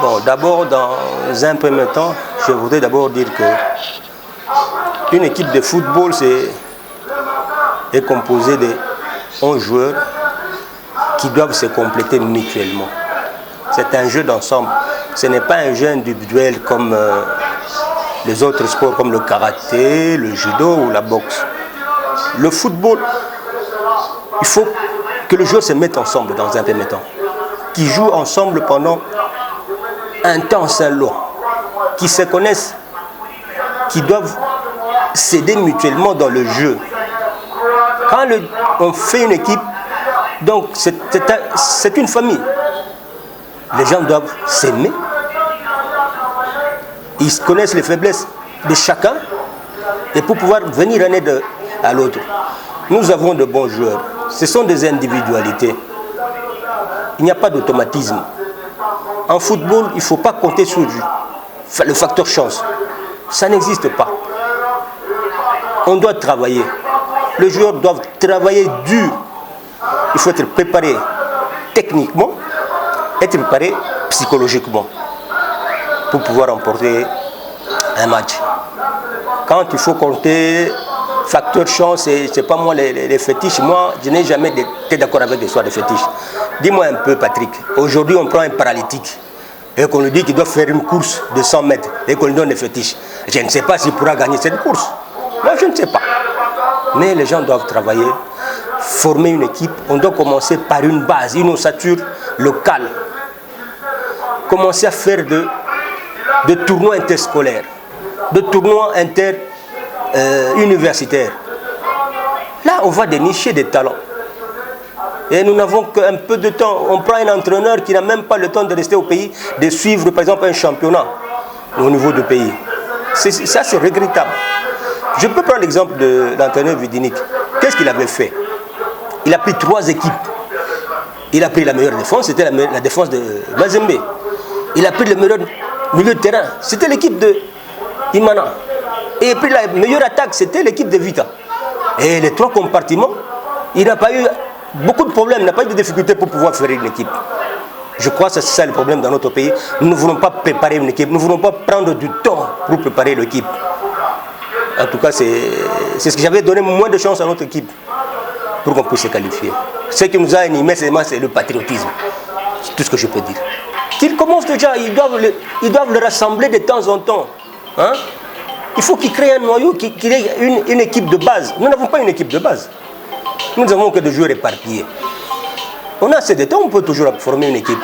Bon, d'abord, dans un premier temps, je voudrais d'abord dire que une équipe de football est composée de 11 joueurs qui doivent se compléter mutuellement. C'est un jeu d'ensemble. Ce n'est pas un jeu individuel comme les autres sports comme le karaté, le judo ou la boxe. Le football, il faut que les joueurs se mettent ensemble dans un premier temps, qui jouent ensemble pendant un temps assez long, qui se connaissent, qui doivent s'aider mutuellement dans le jeu. Quand on fait une équipe, donc c'est une famille. Les gens doivent s'aimer. Ils connaissent les faiblesses de chacun et pour pouvoir venir en aide à l'autre. Nous avons de bons joueurs. Ce sont des individualités. Il n'y a pas d'automatisme. En football, il ne faut pas compter sur le facteur chance. Ça n'existe pas. On doit travailler. Les joueurs doivent travailler dur. Il faut être préparé techniquement, être préparé psychologiquement pour pouvoir remporter un match. Quand il faut compter facteur chance, c'est pas moi les fétiches. Moi, je n'ai jamais été d'accord avec l'histoire des fétiches. Dis-moi un peu, Patrick. Aujourd'hui, on prend un paralytique et qu'on lui dit qu'il doit faire une course de 100 mètres et qu'on lui donne des fétiches. Je ne sais pas s'il pourra gagner cette course. Moi, je ne sais pas. Mais les gens doivent travailler, former une équipe. On doit commencer par une base, une ossature locale. Commencer à faire de tournois interscolaires, de tournois interuniversitaires. Là, on va dénicher des talents. Et nous n'avons qu'un peu de temps. On prend un entraîneur qui n'a même pas le temps de rester au pays, de suivre par exemple un championnat au niveau du pays. Ça, c'est regrettable. Je peux prendre l'exemple de l'entraîneur Vidinic. Qu'est-ce qu'il avait fait? Il a pris 3 équipes. Il a pris la meilleure défense, c'était la défense de Mazembe. Il a pris le meilleur milieu de terrain, c'était l'équipe de Imana. Et puis la meilleure attaque, c'était l'équipe de Vita. Et les 3 compartiments, il n'a pas eu beaucoup de problèmes, il n'a pas eu de difficultés pour pouvoir faire une équipe. Je crois que c'est ça le problème dans notre pays. Nous ne voulons pas préparer une équipe, nous ne voulons pas prendre du temps pour préparer l'équipe. En tout cas, c'est ce que j'avais donné moins de chance à notre équipe pour qu'on puisse se qualifier. Ce qui nous a animés, c'est le patriotisme. C'est tout ce que je peux dire. Qu'ils commencent déjà, ils doivent le rassembler de temps en temps. Hein? Il faut qu'ils créent un noyau, qu'ils créent une équipe de base. Nous n'avons pas une équipe de base. Nous n'avons que des joueurs éparpillés. On a assez de temps, on peut toujours former une équipe.